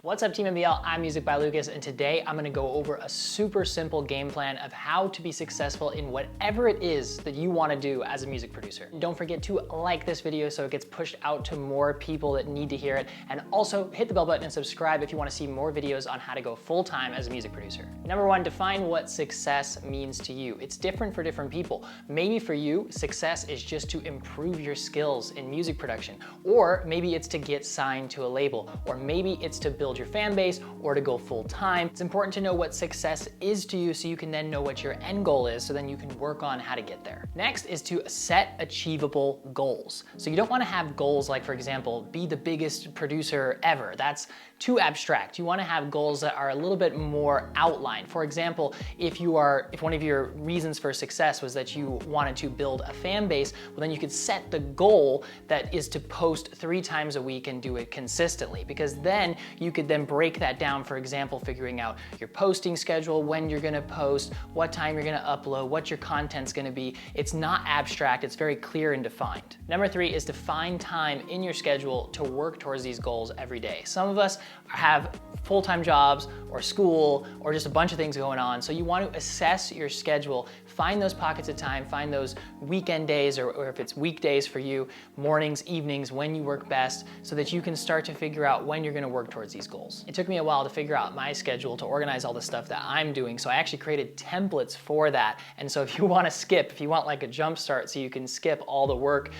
What's up, Team MBL? I'm Music by Lucas, and today I'm gonna go over a super simple game plan of how to be successful in whatever it is that you wanna do as a music producer. And don't forget to like this video so it gets pushed out to more people that need to hear it, and also hit the bell button and subscribe if you wanna see more videos on how to go full-time as a music producer. Number one, define what success means to you. It's different for different people. Maybe for you, success is just to improve your skills in music production, or maybe it's to get signed to a label, or maybe it's to build your fan base or to go full time. It's important to know what success is to you so you can then know what your end goal is, so then you can work on how to get there. Next is to set achievable goals. So you don't want to have goals like, for example, be the biggest producer ever. That's too abstract. You want to have goals that are a little bit more outlined. For example, if one of your reasons for success was that you wanted to build a fan base, well, then you could set the goal that is to post 3 times a week and do it consistently, because then you could then break that down. For example, figuring out your posting schedule, when you're gonna post, what time you're gonna upload, what your content's gonna be. It's not abstract, it's very clear and defined. Number 3 is to find time in your schedule to work towards these goals every day. Some of us have full-time jobs or school or just a bunch of things going on. So you want to assess your schedule, find those pockets of time, find those weekend days, or if it's weekdays for you, mornings, evenings, when you work best, so that you can start to figure out when you're gonna work towards these goals. It took me a while to figure out my schedule to organize all the stuff that I'm doing, so I actually created templates for that. And so if you wanna skip, if you want like a jump start so you can skip all the work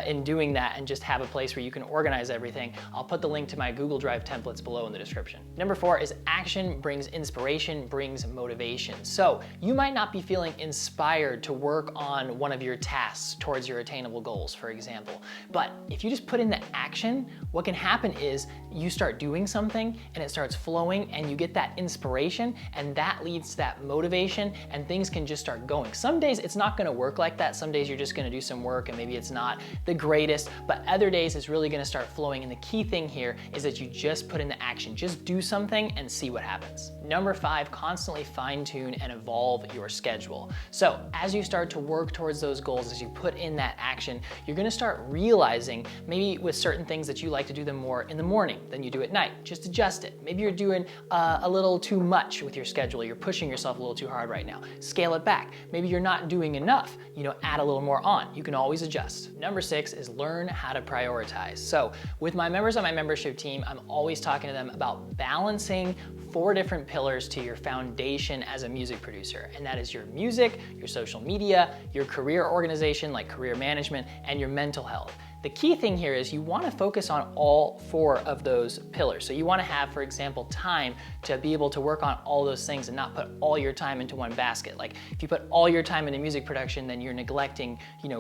in doing that and just have a place where you can organize everything, I'll put the link to my Google Drive templates below in the description. Number 4 is action brings inspiration, brings motivation. So you might not be feeling inspired to work on one of your tasks towards your attainable goals, for example. But if you just put in the action, what can happen is you start doing something and it starts flowing and you get that inspiration, and that leads to that motivation, and things can just start going. Some days it's not gonna work like that. Some days you're just gonna do some work and maybe it's not the greatest, but other days it's really gonna start flowing. And the key thing here is that you just put in the action. Just do something and see what happens. Number 5, constantly fine-tune and evolve your schedule. So as you start to work towards those goals, as you put in that action, you're gonna start realizing maybe with certain things that you like to do them more in the morning than you do at night. Just adjust it. Maybe you're doing a little too much with your schedule. You're pushing yourself a little too hard right now. Scale it back. Maybe you're not doing enough. Add a little more on. You can always adjust. Number 6 is learn how to prioritize. So with my members on my membership team, I'm always talking to them about balancing 4 different pillars to your foundation as a music producer. And that is your music, your social media, your career organization like career management, and your mental health. The key thing here is you want to focus on all 4 of those pillars. So you want to have, for example, time to be able to work on all those things and not put all your time into one basket. Like if you put all your time into music production, then you're neglecting,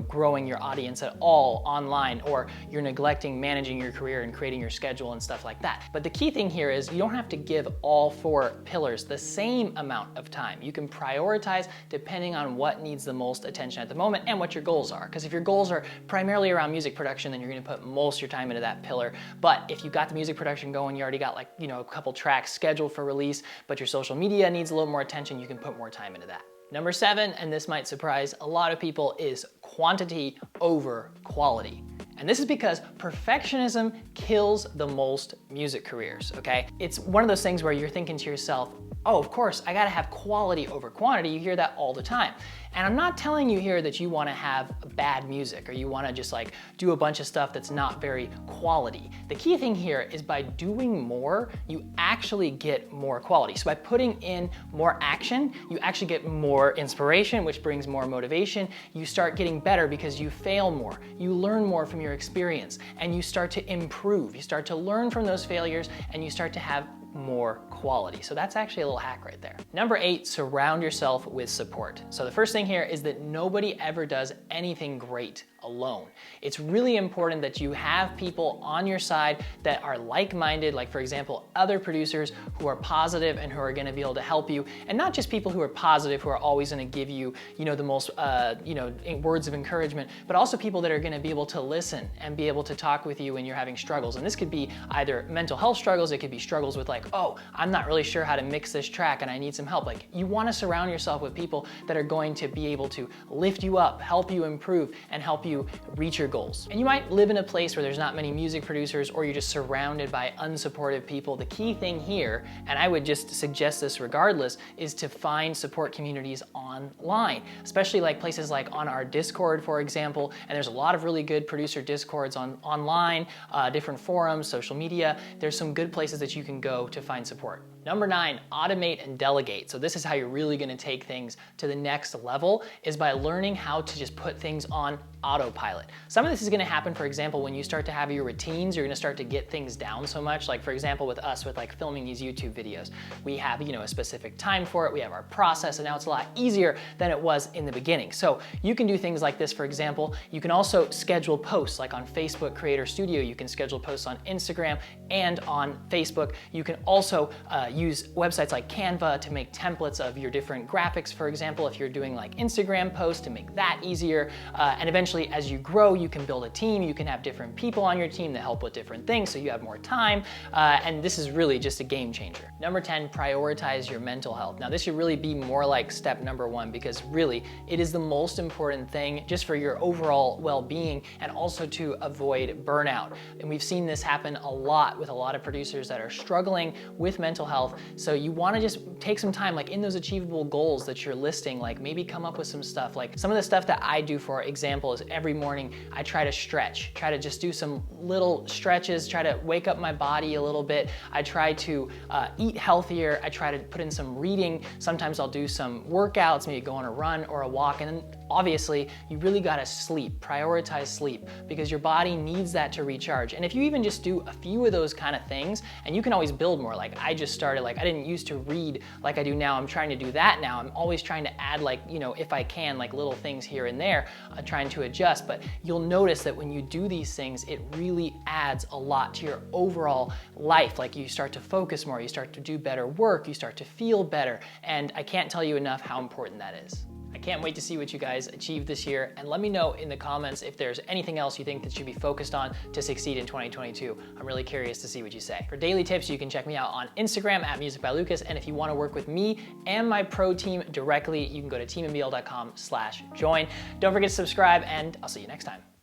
growing your audience at all online, or you're neglecting managing your career and creating your schedule and stuff like that. But the key thing here is you don't have to give all 4 pillars the same amount of time. You can prioritize depending on what needs the most attention at the moment and what your goals are. Because if your goals are primarily around music production, then you're gonna put most of your time into that pillar. But if you've got the music production going, you already got a couple tracks scheduled for release, but your social media needs a little more attention, you can put more time into that. Number 7, and this might surprise a lot of people, is quantity over quality. And this is because perfectionism kills the most music careers, okay? It's one of those things where you're thinking to yourself, oh, of course, I gotta have quality over quantity. You hear that all the time. And I'm not telling you here that you wanna have bad music or you wanna just do a bunch of stuff that's not very quality. The key thing here is by doing more, you actually get more quality. So by putting in more action, you actually get more inspiration, which brings more motivation. You start getting better because you fail more. You learn more from your experience and you start to improve. You start to learn from those failures and you start to have more quality. So that's actually a little hack right there. Number 8, surround yourself with support. So the first thing here is that nobody ever does anything great alone. It's really important that you have people on your side that are like-minded, like for example, other producers who are positive and who are gonna be able to help you, and not just people who are positive, who are always gonna give you, the most, words of encouragement, but also people that are gonna be able to listen and be able to talk with you when you're having struggles. And this could be either mental health struggles, it could be struggles with oh, I'm not really sure how to mix this track and I need some help. You wanna surround yourself with people that are going to be able to lift you up, help you improve, and help you you reach your goals. And you might live in a place where there's not many music producers, or you're just surrounded by unsupportive people. The key thing here, and I would just suggest this regardless, is to find support communities online, especially like places like on our Discord, for example. And there's a lot of really good producer Discords online, different forums, social media. There's some good places that you can go to find support. Number 9, automate and delegate. So this is how you're really gonna take things to the next level, is by learning how to just put things on autopilot. Some of this is gonna happen, for example, when you start to have your routines, you're gonna start to get things down so much. Like for example, with us, with like filming these YouTube videos, we have, a specific time for it, we have our process, and now it's a lot easier than it was in the beginning. So you can do things like this, for example. You can also schedule posts, like on Facebook Creator Studio, you can schedule posts on Instagram and on Facebook. You can also use websites like Canva to make templates of your different graphics, for example, if you're doing like Instagram posts, to make that easier. And eventually, as you grow, you can build a team. You can have different people on your team that help with different things, so you have more time. And this is really just a game changer. Number 10, prioritize your mental health. Now, this should really be more like step number 1, because really, it is the most important thing just for your overall well-being, and also to avoid burnout. And we've seen this happen a lot with a lot of producers that are struggling with mental health. So you wanna just take some time, like in those achievable goals that you're listing, like maybe come up with some stuff. Like some of the stuff that I do, for example, is every morning I try to stretch, try to just do some little stretches, try to wake up my body a little bit. I try to eat healthier. I try to put in some reading. Sometimes I'll do some workouts, maybe go on a run or a walk. And then obviously you really gotta sleep, prioritize sleep, because your body needs that to recharge. And if you even just do a few of those kind of things, and you can always build more. Like I just started, like I didn't used to read like I do now. I'm trying to do that now. I'm always trying to add, like, if I can, like little things here and there, trying to adjust. But you'll notice that when you do these things, it really adds a lot to your overall life. Like you start to focus more, you start to do better work, you start to feel better. And I can't tell you enough how important that is. I can't wait to see what you guys achieve this year, and let me know in the comments if there's anything else you think that should be focused on to succeed in 2022. I'm really curious to see what you say. For daily tips, you can check me out on Instagram at musicbylucas, and if you want to work with me and my pro team directly, you can go to teammbl.com/join. Don't forget to subscribe, and I'll see you next time.